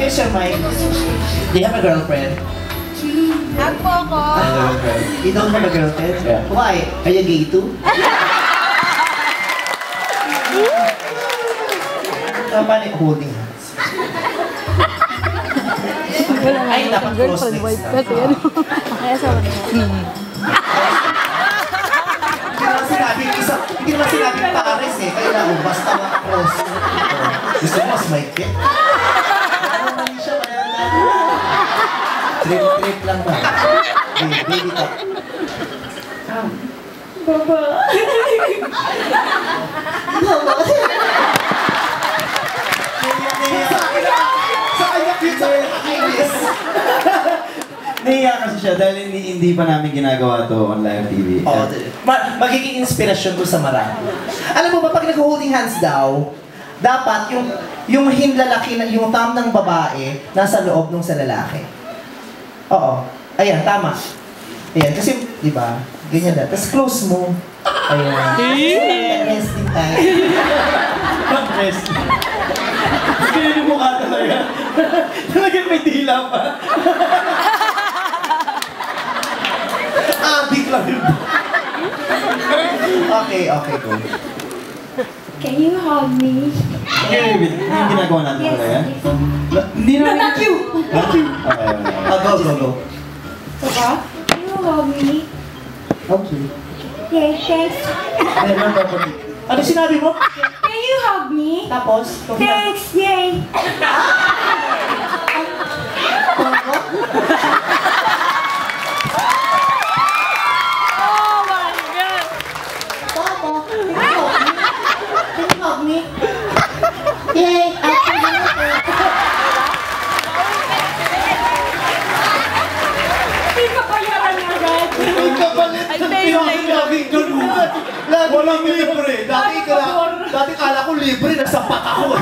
Where's your mic? Do you have a girlfriend? Hug po ako. You don't have a girlfriend? Yeah. Why? Are you gay too? Paano holding hands? Ay, dapat cross legs na. Kaya sa mga. Hindi naman sinabing pares eh. Kaya lang, basta mga cross. Gusto mo, mas maikit? Mali siya, kaya lang. Trip lang ba? Baby talk. Baba. Baba. Sa kanya cute, sa kanya kakainis. Nahiya kasi siya dahil hindi pa namin ginagawa to on live TV. Oh, magiging inspirasyon ko sa marami. Alam mo ba, pag nag-holding hands daw, dapat yung hinlalaki, yung thumb ng babae, nasa loob nung sa lalaki. Oo. Ayan, tama. Ayan, kasi, di ba, ganyan na. Tapos close mo. Ayan. Resting time. Pag-resting. Ganyan yung mukha talaga. Talagang may dila pa. Biglang yun. Okay, go. Can you hug me? Hindi yung ginagawa natin pala yan? Hindi na. Not you! Okay. Go. Diba? Can you hug me? Okay. Yeah, thanks. Ano sinabi mo? Can you hug me? Tapos? Thanks, yay! Can you hug me? Yay! Walang libre. Dati kala ko libre, nasapat ako.